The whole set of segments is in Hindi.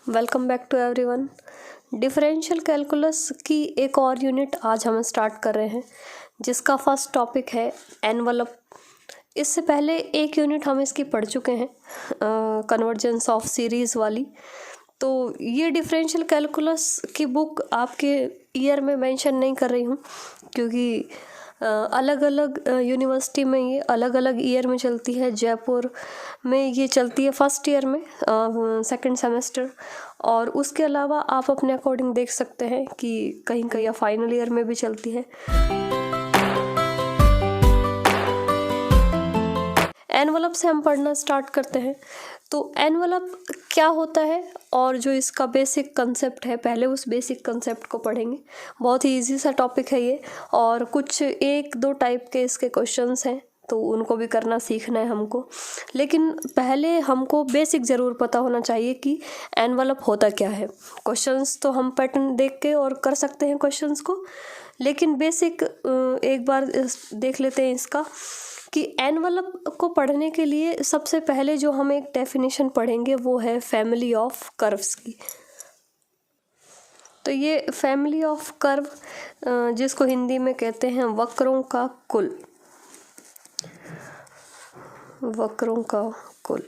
Welcome back to everyone. Differential calculus की एक और यूनिट आज हम स्टार्ट कर रहे हैं जिसका फर्स्ट टॉपिक है एनवलप। इससे पहले एक यूनिट हम इसकी पढ़ चुके हैं, कन्वर्जेंस ऑफ सीरीज़ वाली। तो ये डिफरेंशियल कैलकुलस की बुक आपके ईयर में मेंशन नहीं कर रही हूँ क्योंकि अलग अलग यूनिवर्सिटी में ये अलग अलग ईयर में चलती है। जयपुर में ये चलती है फर्स्ट ईयर में, सेकंड सेमेस्टर, और उसके अलावा आप अपने अकॉर्डिंग देख सकते हैं कि कहीं कहीं फाइनल ईयर में भी चलती है। एनवलप से हम पढ़ना स्टार्ट करते हैं। तो एनवलप क्या होता है और जो इसका बेसिक कंसेप्ट है, पहले उस बेसिक कंसेप्ट को पढ़ेंगे। बहुत ही इजी सा टॉपिक है ये, और कुछ एक दो टाइप के इसके क्वेश्चंस हैं तो उनको भी करना सीखना है हमको। लेकिन पहले हमको बेसिक ज़रूर पता होना चाहिए कि एनवलप होता क्या है। क्वेश्चंस तो हम पैटर्न देख के और कर सकते हैं क्वेश्चंस को, लेकिन बेसिक एक बार देख लेते हैं इसका कि एनवलप को पढ़ने के लिए सबसे पहले जो हम एक डेफिनेशन पढ़ेंगे वो है फैमिली ऑफ कर्व्स की। तो ये फैमिली ऑफ कर्व, जिसको हिंदी में कहते हैं वक्रों का कुल, वक्रों का कुल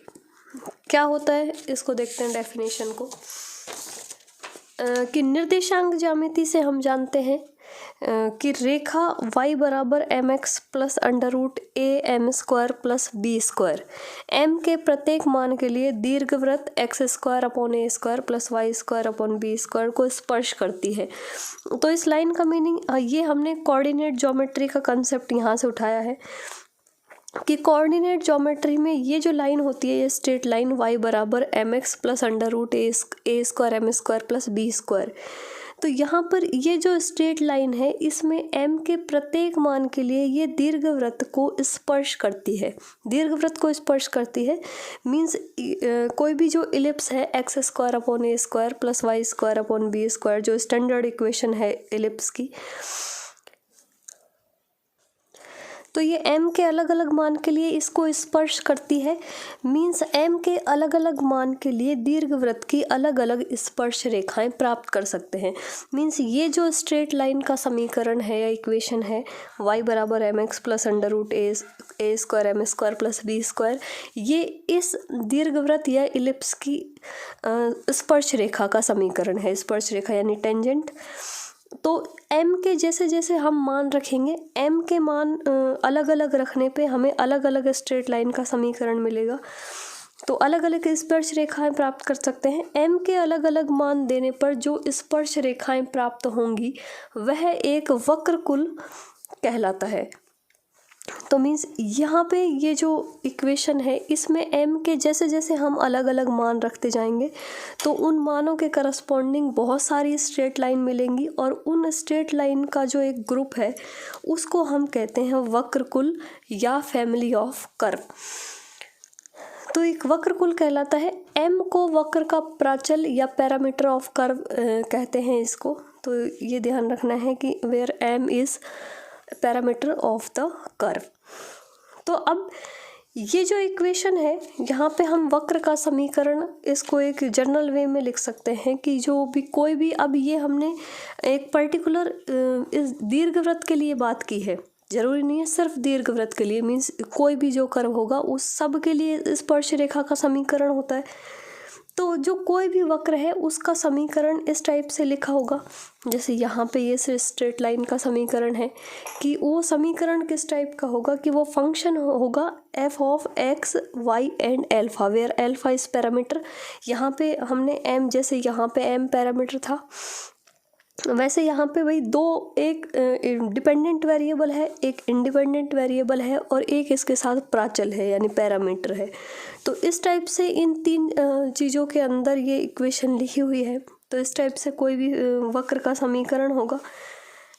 क्या होता है इसको देखते हैं डेफिनेशन को। कि निर्देशांक ज्यामिति से हम जानते हैं कि रेखा y बराबर mx plus under root A M square plus B square m के प्रत्येक मान के लिए दीर्घवृत्त x square upon A square plus Y square upon B square को स्पर्श करती है। तो इस लाइन का मीनिंग ये हमने कोऑर्डिनेट ज्योमेट्री का कंसेप्ट यहाँ से उठाया है कि कोऑर्डिनेट ज्योमेट्री में ये जो लाइन होती है, ये स्ट्रेट लाइन y बराबर mx plus under root A square M square plus B square. तो यहाँ पर ये जो स्ट्रेट लाइन है इसमें m के प्रत्येक मान के लिए ये दीर्घवृत्त को स्पर्श करती है। दीर्घवृत्त को स्पर्श करती है मीन्स कोई भी जो इलिप्स है X square upon A square plus Y square upon B square, जो स्टैंडर्ड इक्वेशन है इलिप्स की, तो ये m के अलग अलग मान के लिए इसको स्पर्श करती है। मीन्स m के अलग अलग मान के लिए दीर्घवृत्त की अलग अलग स्पर्श रेखाएं प्राप्त कर सकते हैं। मीन्स ये जो स्ट्रेट लाइन का समीकरण है या इक्वेशन है y बराबर M X plus under root A square M square plus B square, ये इस दीर्घवृत्त या इलिप्स की स्पर्श रेखा का समीकरण है। स्पर्श रेखा यानी टेंजेंट। तो m के जैसे जैसे हम मान रखेंगे, m के मान अलग अलग रखने पे हमें अलग अलग स्ट्रेट लाइन का समीकरण मिलेगा। तो अलग अलग स्पर्श रेखाएं प्राप्त कर सकते हैं। m के अलग अलग मान देने पर जो स्पर्श रेखाएं प्राप्त होंगी वह एक वक्र कुल कहलाता है। तो मीन्स यहाँ पे ये जो इक्वेशन है इसमें m के जैसे जैसे हम अलग अलग मान रखते जाएंगे तो उन मानों के करस्पॉन्डिंग बहुत सारी स्ट्रेट लाइन मिलेंगी, और उन स्ट्रेट लाइन का जो एक ग्रुप है उसको हम कहते हैं वक्र कुल या फैमिली ऑफ कर्व। तो एक वक्र कुल कहलाता है। m को वक्र का प्राचल या पैरामीटर ऑफ कर्व कहते हैं इसको। तो ये ध्यान रखना है कि where m is parameter of the curve. तो अब ये जो इक्वेशन है यहाँ पे हम वक्र का समीकरण इसको एक जनरल वे में लिख सकते हैं कि जो भी कोई भी, अब ये हमने एक पर्टिकुलर इस दीर्घवृत्त के लिए बात की है, जरूरी नहीं है सिर्फ दीर्घवृत्त के लिए। मीन्स कोई भी जो कर्व होगा उस सब के लिए स्पर्श रेखा का समीकरण होता है। तो जो कोई भी वक्र है उसका समीकरण इस टाइप से लिखा होगा, जैसे यहाँ पे ये स्ट्रेट लाइन का समीकरण है कि वो समीकरण किस टाइप का होगा कि वो फंक्शन होगा f of x y and alpha, where alpha is parameter. यहाँ पे हमने m, जैसे यहाँ पे m पैरामीटर था वैसे यहाँ पे वही दो, एक डिपेंडेंट वेरिएबल है, एक इंडिपेंडेंट वेरिएबल है, और एक इसके साथ प्राचल है यानी पैरामीटर है। तो इस टाइप से इन तीन चीज़ों के अंदर ये इक्वेशन लिखी हुई है। तो इस टाइप से कोई भी वक्र का समीकरण होगा।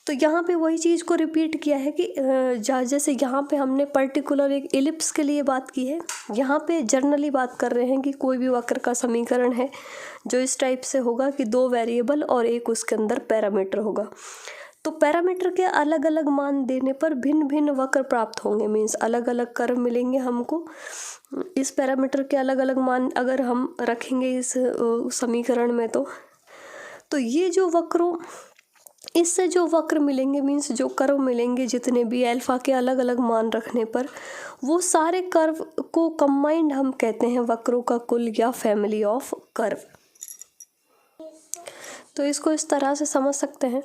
तो यहाँ पे वही चीज़ को रिपीट किया है कि जैसे यहाँ पे हमने पर्टिकुलर एक इलिप्स के लिए बात की है, यहाँ पे जर्नली बात कर रहे हैं कि कोई भी वक्र का समीकरण है जो इस टाइप से होगा कि दो वेरिएबल और एक उसके अंदर पैरामीटर होगा। तो तो पैरामीटर के अलग अलग मान देने पर भिन्न भिन्न वक्र प्राप्त होंगे। मीन्स अलग अलग कर्व मिलेंगे हमको। इस पैरामीटर के अलग अलग मान अगर हम रखेंगे इस समीकरण में तो ये जो वक्रों इससे जो वक्र मिलेंगे, मीन्स जो कर्व मिलेंगे जितने भी अल्फा के अलग अलग मान रखने पर, वो सारे कर्व को कंबाइंड हम कहते हैं वक्रों का कुल या फैमिली ऑफ कर्व। तो इसको इस तरह से समझ सकते हैं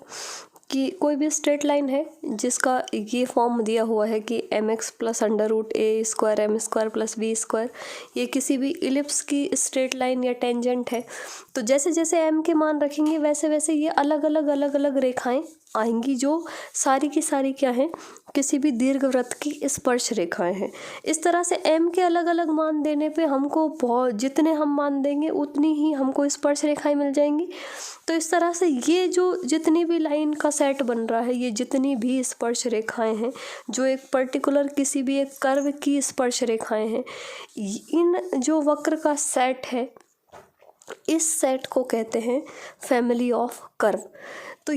कि कोई भी स्ट्रेट लाइन है जिसका ये फॉर्म दिया हुआ है कि mx plus under root A square M square plus B square, ये किसी भी इलिप्स की स्ट्रेट लाइन या टेंजेंट है। तो जैसे जैसे m के मान रखेंगे वैसे वैसे ये अलग अलग रेखाएं आएंगी जो सारी की सारी क्या हैं, किसी भी दीर्घवृत्त की स्पर्श रेखाएं हैं। इस तरह से m के अलग अलग मान देने पे हमको बहुत जितने हम मान देंगे उतनी ही हमको स्पर्श रेखाएं मिल जाएंगी। तो इस तरह से ये जो जितनी भी लाइन का सेट बन रहा है, ये जितनी भी स्पर्श रेखाएं हैं जो एक पर्टिकुलर किसी भी एक कर्व की स्पर्श रेखाएं हैं, इन जो वक्र का सेट है इस सेट को कहते हैं फैमिली ऑफ कर्व। तो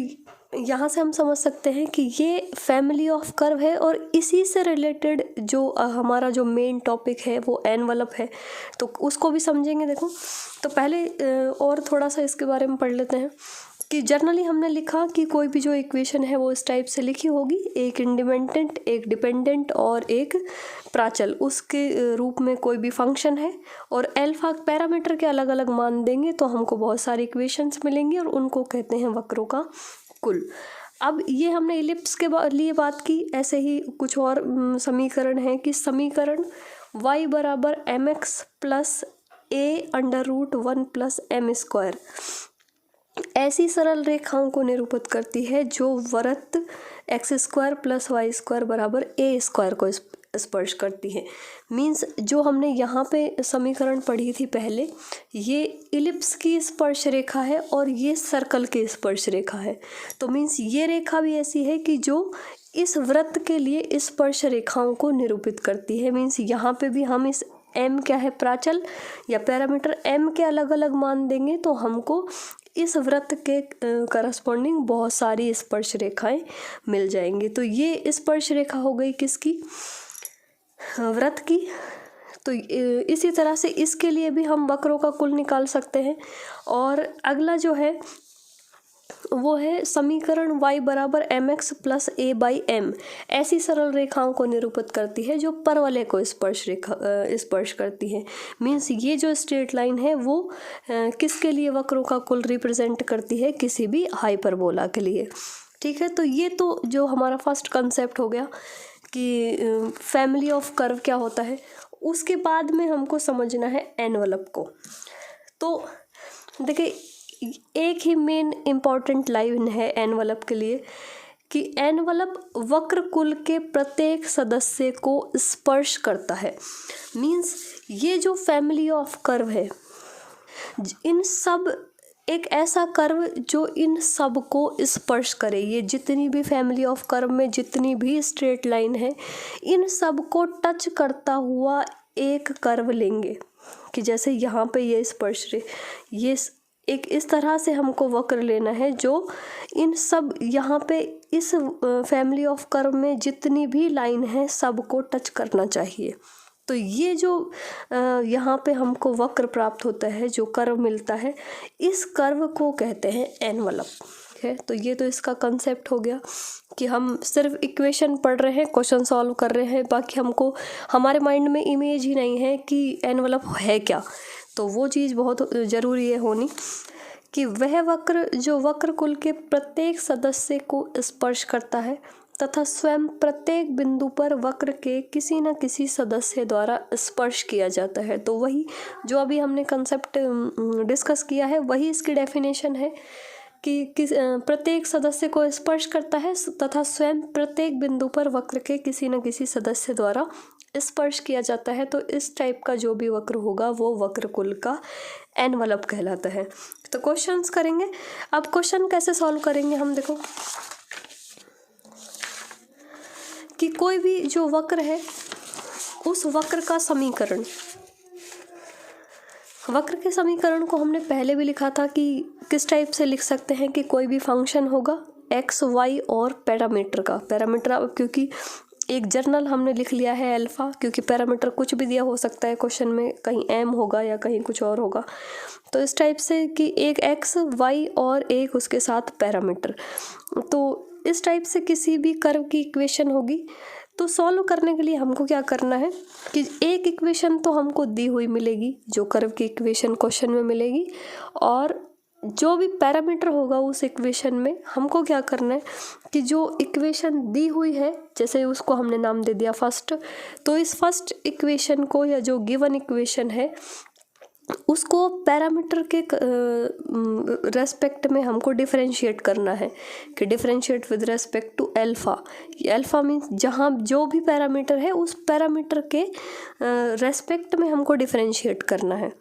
यहाँ से हम समझ सकते हैं कि ये फैमिली ऑफ कर्व है और इसी से रिलेटेड जो हमारा जो मेन टॉपिक है वो एनवलप है, तो उसको भी समझेंगे। देखो तो पहले और थोड़ा सा इसके बारे में पढ़ लेते हैं कि जनरली हमने लिखा कि कोई भी जो इक्वेशन है वो इस टाइप से लिखी होगी, एक इंडिपेंडेंट, एक डिपेंडेंट और एक प्राचल, उसके रूप में कोई भी फंक्शन है और अल्फा पैरामीटर के अलग अलग मान देंगे तो हमको बहुत सारी इक्वेशंस मिलेंगी और उनको कहते हैं वक्रों का कुल। अब ये हमने इलिप्स के लिए बात की, ऐसे ही कुछ और समीकरण है कि समीकरण y बराबर mx plus A under root 1 plus M square ऐसी सरल रेखाओं को निरूपित करती है जो वृत्त X square plus Y square बराबर ए स्क्वायर को स्पर्श करती है। मीन्स जो हमने यहाँ पे समीकरण पढ़ी थी पहले, ये इलिप्स की स्पर्श रेखा है और ये सर्कल की स्पर्श रेखा है। तो मीन्स ये रेखा भी ऐसी है कि जो इस वृत्त के लिए स्पर्श रेखाओं को निरूपित करती है। मीन्स यहाँ पे भी हम इस m क्या है, प्राचल या पैरामीटर m के अलग अलग मान देंगे तो हमको इस वृत्त के करस्पॉन्डिंग बहुत सारी स्पर्श रेखाएं मिल जाएंगी। तो ये स्पर्श रेखा हो गई किसकी, वृत्त की। तो इसी तरह से इसके लिए भी हम वक्रों का कुल निकाल सकते हैं। और अगला जो है वो है समीकरण y बराबर mx plus a by m ऐसी सरल रेखाओं को निरूपित करती है जो परवलय को स्पर्श करती है। मीन्स ये जो स्ट्रेट लाइन है वो किसके लिए वक्रों का कुल रिप्रेजेंट करती है, किसी भी हाइपरबोला के लिए। ठीक है, तो ये तो जो हमारा फर्स्ट कंसेप्ट हो गया कि फैमिली ऑफ कर्व क्या होता है। उसके बाद में हमको समझना है एनवलप को। तो देखिए एक ही मेन इम्पॉर्टेंट लाइन है एनवलप के लिए कि एनवलप वक्र कुल के प्रत्येक सदस्य को स्पर्श करता है। मीन्स ये जो फैमिली ऑफ कर्व है, इन सब एक ऐसा कर्व जो इन सब को स्पर्श करे। ये जितनी भी फैमिली ऑफ कर्व में जितनी भी स्ट्रेट लाइन है, इन सब को टच करता हुआ एक कर्व लेंगे कि जैसे यहाँ पे ये स्पर्श रे, ये एक इस तरह से हमको वक्र लेना है जो इन सब यहाँ पे इस फैमिली ऑफ कर्व में जितनी भी लाइन है सबको टच करना चाहिए। तो ये जो यहाँ पे हमको वक्र प्राप्त होता है, जो कर्व मिलता है, इस कर्व को कहते हैं एनवलप है। तो ये तो इसका कंसेप्ट हो गया कि हम सिर्फ इक्वेशन पढ़ रहे हैं, क्वेश्चन सॉल्व कर रहे हैं, बाकी हमको हमारे माइंड में इमेज ही नहीं है कि एनवलप है क्या। तो वो चीज़ बहुत ज़रूरी है होनी कि वह वक्र जो वक्र कुल के प्रत्येक सदस्य को स्पर्श करता है तथा स्वयं प्रत्येक बिंदु पर वक्र के किसी न किसी सदस्य द्वारा स्पर्श किया जाता है। तो वही जो अभी हमने कंसेप्ट डिस्कस किया है वही इसकी डेफिनेशन है कि प्रत्येक सदस्य को स्पर्श करता है तथा स्वयं प्रत्येक बिंदु पर वक्र के किसी न किसी सदस्य द्वारा स्पर्श किया जाता है। तो इस टाइप का जो भी वक्र होगा वो वक्र कुल का एनवलप कहलाता है। तो क्वेश्चंस करेंगे। अब क्वेश्चन कैसे सॉल्व करेंगे हम, देखो कि कोई भी जो वक्र है उस वक्र का समीकरण, वक्र के समीकरण को हमने पहले भी लिखा था कि किस टाइप से लिख सकते हैं कि कोई भी फंक्शन होगा एक्स वाई और पैरामीटर का। पैरामीटर अब क्योंकि एक जर्नल हमने लिख लिया है अल्फ़ा, क्योंकि पैरामीटर कुछ भी दिया हो सकता है क्वेश्चन में, कहीं एम होगा या कहीं कुछ और होगा। तो इस टाइप से कि एक एक्स वाई और एक उसके साथ पैरामीटर। तो इस टाइप से किसी भी कर्व की इक्वेशन होगी तो सॉल्व करने के लिए हमको क्या करना है कि एक इक्वेशन तो हमको दी हुई मिलेगी, जो कर्व की इक्वेशन क्वेश्चन में मिलेगी, और जो भी पैरामीटर होगा उस इक्वेशन में हमको क्या करना है कि जो इक्वेशन दी हुई है, जैसे उसको हमने नाम दे दिया फर्स्ट, तो इस फर्स्ट इक्वेशन को या जो गिवन इक्वेशन है उसको पैरामीटर के रेस्पेक्ट में हमको डिफरेंशिएट करना है कि differentiate with respect to alpha. Alpha means जहाँ जो भी पैरामीटर है उस पैरामीटर के रेस्पेक्ट में हमको डिफरेंशिएट करना है।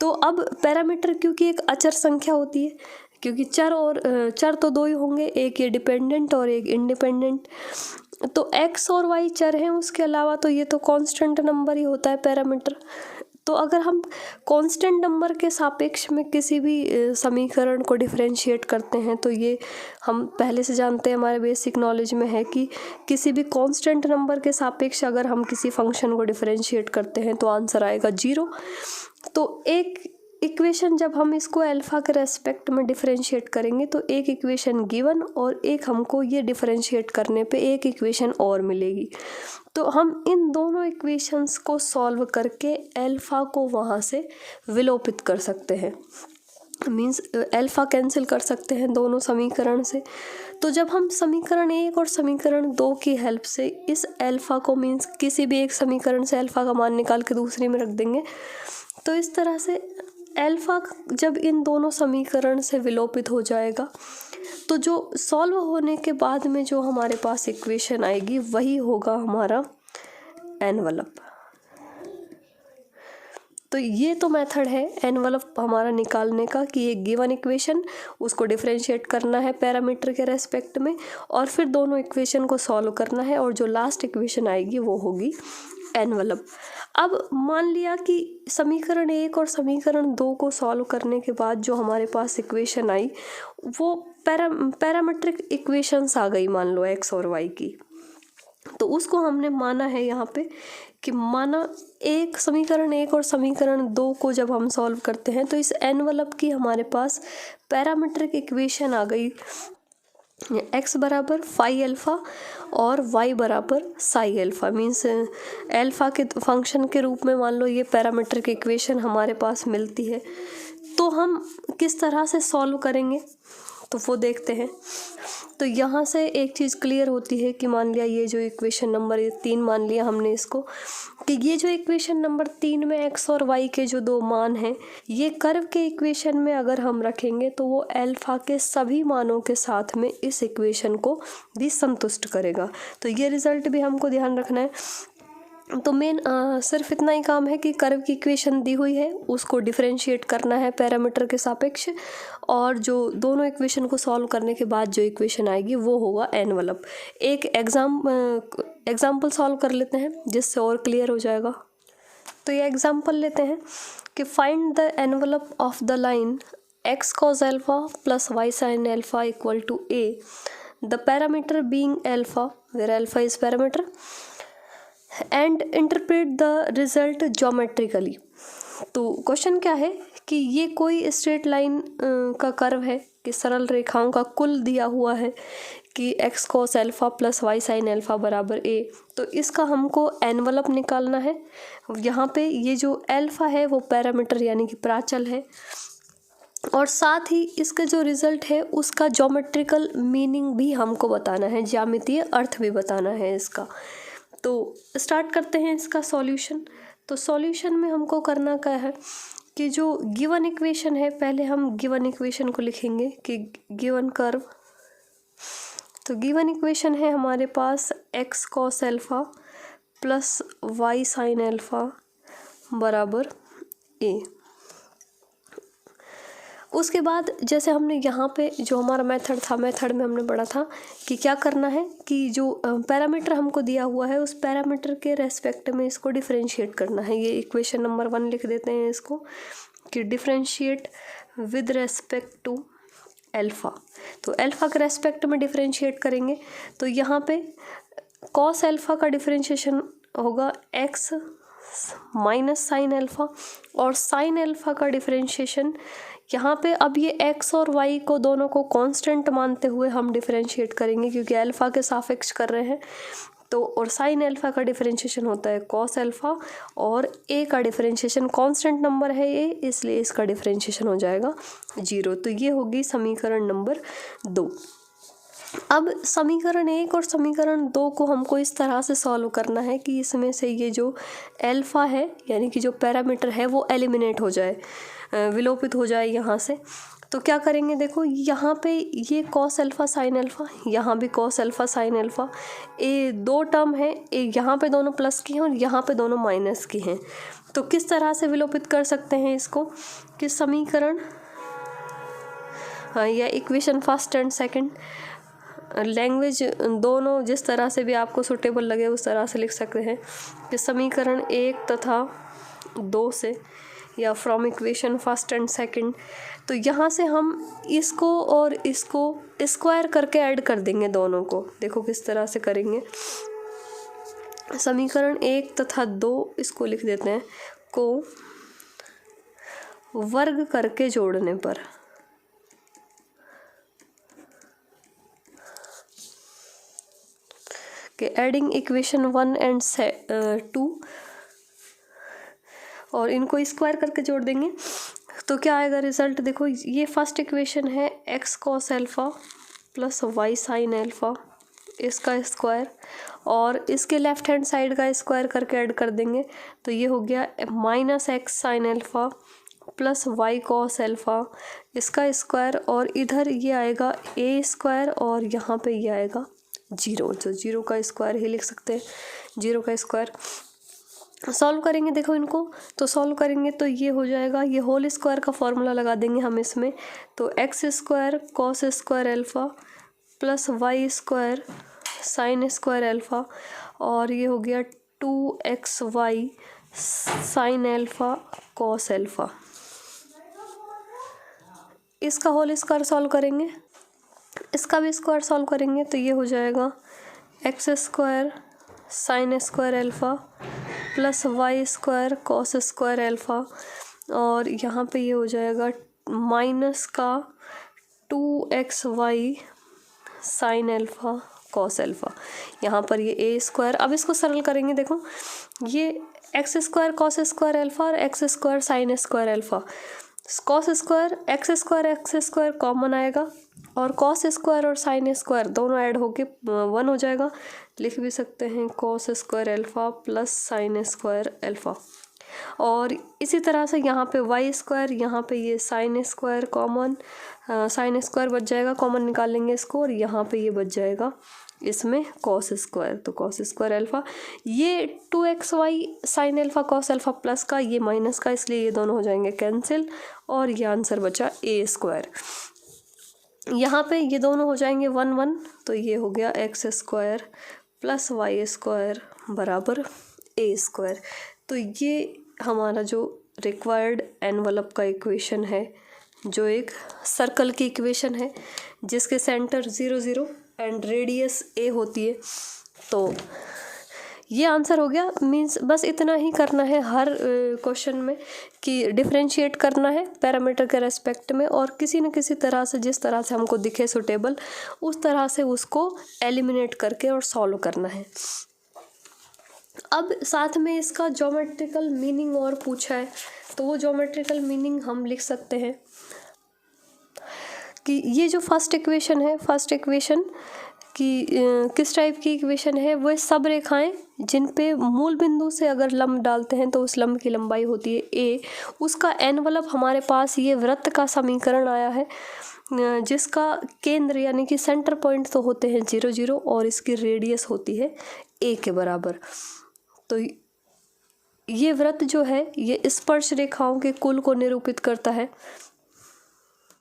तो अब पैरामीटर क्योंकि एक अचर संख्या होती है, क्योंकि चर तो दो ही होंगे, एक ये डिपेंडेंट और एक इंडिपेंडेंट। तो एक्स और वाई चर हैं, उसके अलावा तो ये तो कांस्टेंट नंबर ही होता है पैरामीटर। तो अगर हम कांस्टेंट नंबर के सापेक्ष में किसी भी समीकरण को डिफरेंशिएट करते हैं तो ये हम पहले से जानते हैं, हमारे बेसिक नॉलेज में है कि किसी भी कांस्टेंट नंबर के सापेक्ष अगर हम किसी फंक्शन को डिफरेंशिएट करते हैं तो आंसर आएगा 0। तो एक इक्वेशन जब हम इसको अल्फ़ा के रेस्पेक्ट में डिफरेंशिएट करेंगे तो एक इक्वेशन गिवन और एक हमको ये डिफरेंशिएट करने पे एक इक्वेशन और मिलेगी। तो हम इन दोनों इक्वेशंस को सॉल्व करके अल्फ़ा को वहाँ से विलोपित कर सकते हैं, मीन्स अल्फ़ा कैंसिल कर सकते हैं दोनों समीकरण से। तो जब हम समीकरण 1 और समीकरण 2 की हेल्प से इस अल्फ़ा को, मीन्स किसी भी एक समीकरण से अल्फ़ा का मान निकाल के दूसरे में रख देंगे, तो इस तरह से अल्फ़ा जब इन दोनों समीकरण से विलोपित हो जाएगा तो जो सॉल्व होने के बाद में जो हमारे पास इक्वेशन आएगी वही होगा हमारा एनवलप। तो ये तो मेथड है एनवलप हमारा निकालने का कि एक गिवन इक्वेशन उसको डिफरेंशिएट करना है पैरामीटर के रेस्पेक्ट में और फिर दोनों इक्वेशन को सॉल्व करना है और जो लास्ट इक्वेशन आएगी वो होगी एनवलप। अब मान लिया कि समीकरण 1 और समीकरण 2 को सॉल्व करने के बाद जो हमारे पास इक्वेशन आई वो पैरामीट्रिक इक्वेशंस आ गई, मान लो एक्स और वाई की। तो उसको हमने माना है यहाँ पे कि माना एक समीकरण 1 और समीकरण 2 को जब हम सॉल्व करते हैं तो इस एनवलप की हमारे पास पैरामीट्रिक इक्वेशन आ गई, x बराबर फाई अल्फ़ा और y बराबर साई अल्फ़ा। मीन्स अल्फ़ा के फंक्शन के रूप में मान लो ये पैरामीट्रिक इक्वेशन हमारे पास मिलती है। तो हम किस तरह से सॉल्व करेंगे तो वो देखते हैं। तो यहाँ से एक चीज़ क्लियर होती है कि मान लिया ये जो इक्वेशन नंबर 3 मान लिया हमने इसको कि ये जो इक्वेशन नंबर 3 में x और y के जो दो मान हैं ये कर्व के इक्वेशन में अगर हम रखेंगे तो वो अल्फ़ा के सभी मानों के साथ में इस इक्वेशन को भी संतुष्ट करेगा। तो ये रिज़ल्ट भी हमको ध्यान रखना है। तो मेन सिर्फ इतना ही काम है कि कर्व की इक्वेशन दी हुई है उसको डिफरेंशिएट करना है पैरामीटर के सापेक्ष और जो दोनों इक्वेशन को सॉल्व करने के बाद जो इक्वेशन आएगी वो होगा एनवलप। एक एग्जाम्पल सॉल्व कर लेते हैं जिससे और क्लियर हो जाएगा। तो ये एग्जाम्पल लेते हैं कि find the envelope of the line x cos alpha plus y sin alpha equal to a, the parameter being alpha where alpha is parameter and interpret the result geometrically. तो क्वेश्चन क्या है कि ये कोई स्ट्रेट लाइन का कर्व है कि सरल रेखाओं का कुल दिया हुआ है कि x cos alpha plus y sin alpha बराबर a। तो इसका हमको एनवलप निकालना है। यहाँ पे ये जो अल्फ़ा है वो पैरामीटर यानी कि प्राचल है और साथ ही इसका जो रिज़ल्ट है उसका ज्योमेट्रिकल मीनिंग भी हमको बताना है, ज्यामितीय अर्थ भी बताना है इसका। तो स्टार्ट करते हैं इसका सॉल्यूशन। तो सॉल्यूशन में हमको करना क्या है कि जो गिवन इक्वेशन है पहले हम गिवन इक्वेशन को लिखेंगे कि गिवन कर्व। तो गिवन इक्वेशन है हमारे पास x cos alpha plus y sin alpha बराबर a। उसके बाद जैसे हमने यहाँ पे जो हमारा मेथड था, मेथड में हमने पढ़ा था कि क्या करना है कि जो पैरामीटर हमको दिया हुआ है उस पैरामीटर के रेस्पेक्ट में इसको डिफरेंशिएट करना है। ये इक्वेशन नंबर 1 लिख देते हैं इसको कि differentiate with respect to alpha. तो अल्फ़ा के रेस्पेक्ट में डिफरेंशिएट करेंगे तो यहाँ पे कॉस अल्फ़ा का डिफरेंशिएशन होगा x माइनस साइन अल्फ़ा, और साइन अल्फ़ा का डिफरेंशिएशन यहाँ पे अब ये x और y को दोनों को कांस्टेंट मानते हुए हम डिफरेंशिएट करेंगे क्योंकि अल्फ़ा के सापेक्ष कर रहे हैं। तो और साइन अल्फ़ा का डिफरेंशिएशन होता है कॉस अल्फ़ा, और a का डिफरेंशिएशन कांस्टेंट नंबर है ये, इसलिए इसका डिफरेंशिएशन हो जाएगा 0। तो ये होगी समीकरण नंबर 2। अब समीकरण 1 और समीकरण 2 को हमको इस तरह से सॉल्व करना है कि इसमें से ये जो अल्फ़ा है यानी कि जो पैरामीटर है वो एलिमिनेट हो जाए, विलोपित हो जाए यहाँ से। तो क्या करेंगे, देखो यहाँ पे ये कॉस अल्फ़ा साइन अल्फ़ा, यहाँ भी कॉस अल्फ़ा साइन अल्फ़ा, ये दो टर्म है, एक यहाँ पे दोनों प्लस की हैं और यहाँ पे दोनों माइनस की हैं। तो किस तरह से विलोपित कर सकते हैं इसको कि समीकरण या equation first and second, language दोनों जिस तरह से भी आपको सूटेबल लगे उस तरह से लिख सकते हैं कि समीकरण 1 तथा 2 से या from equation first and second. तो यहाँ से हम इसको और इसको स्क्वायर करके ऐड कर देंगे दोनों को। देखो किस तरह से करेंगे, समीकरण 1 तथा 2 इसको लिख देते हैं को वर्ग करके जोड़ने पर कि एडिंग इक्वेशन 1 एंड 2 और इनको स्क्वायर करके जोड़ देंगे तो क्या आएगा रिजल्ट। देखो ये फर्स्ट इक्वेशन है x cos alpha plus y sine alpha, इसका स्क्वायर, और इसके लेफ्ट हैंड साइड का स्क्वायर करके ऐड कर देंगे तो ये हो गया minus x sine alpha plus y cos alpha, इसका स्क्वायर, और इधर ये आएगा a स्क्वायर और यहाँ पे ये आएगा 0, जो 0 का स्क्वायर ही लिख सकते हैं, 0 का स्क्वायर। सॉल्व करेंगे देखो इनको, तो सॉल्व करेंगे तो ये हो जाएगा, ये होल स्क्वायर का फॉर्मूला लगा देंगे हम इसमें, तो x square cos square alpha plus Y square sine square alpha, और ये हो गया 2xy sine alpha cos alpha. इसका होल स्क्वायर सॉल्व करेंगे, इसका भी स्क्वायर सॉल्व करेंगे तो ये हो जाएगा x square sine square alpha plus Y square cos square alpha, और यहाँ पे ये हो जाएगा माइनस का 2xy sine alpha cos alpha. यहाँ पर ये a स्क्वायर, अब इसको सरल करेंगे, देखो ये X square cos square alpha और X square sine square alpha, cos square X square common आएगा और कॉस स्क्वायर और साइन स्क्वायर दोनों ऐड होके 1 हो जाएगा। लिख भी सकते हैं cos square alpha plus sine square alpha, और इसी तरह से यहाँ पे वाई स्क्वायर, यहाँ पे ये sine square common, sine square बच जाएगा, कॉमन निकाल लेंगे इसको, और यहाँ पे ये बच जाएगा इसमें कॉस स्क्वायर, तो कॉस स्क्वायर अल्फ़ा, ये 2xy sine alpha cos alpha plus का, ये माइनस का, इसलिए ये दोनों हो जाएंगे कैंसिल, और ये आंसर बचा a स्क्वायर। यहाँ पे ये दोनों हो जाएंगे 1 1, तो ये हो गया x square plus Y square बराबर a स्क्वायर। तो ये हमारा जो रिक्वायर्ड एनवलप का इक्वेशन है, जो एक सर्कल की इक्वेशन है जिसके सेंटर 0 0 एंड रेडियस a होती है, तो ये आंसर हो गया। मीन्स बस इतना ही करना है हर क्वेश्चन में कि डिफरेंशिएट करना है पैरामीटर के रेस्पेक्ट में, और किसी न किसी तरह से जिस तरह से हमको दिखे सुटेबल उस तरह से उसको एलिमिनेट करके और सॉल्व करना है। अब साथ में इसका ज्योमेट्रिकल मीनिंग और पूछा है, तो वो ज्योमेट्रिकल मीनिंग हम लिख सकते हैं कि ये जो फर्स्ट इक्वेशन है, फर्स्ट इक्वेशन कि किस टाइप की इक्वेशन है, वो सब रेखाएं जिन पे मूल बिंदु से अगर लंब डालते हैं तो उस लंब की लंबाई होती है a, उसका एनवलप हमारे पास ये वृत्त का समीकरण आया है जिसका केंद्र यानी कि सेंटर पॉइंट तो होते हैं 0 0 और इसकी रेडियस होती है a के बराबर। तो ये वृत्त जो है ये स्पर्श रेखाओं के कुल को निरूपित करता है।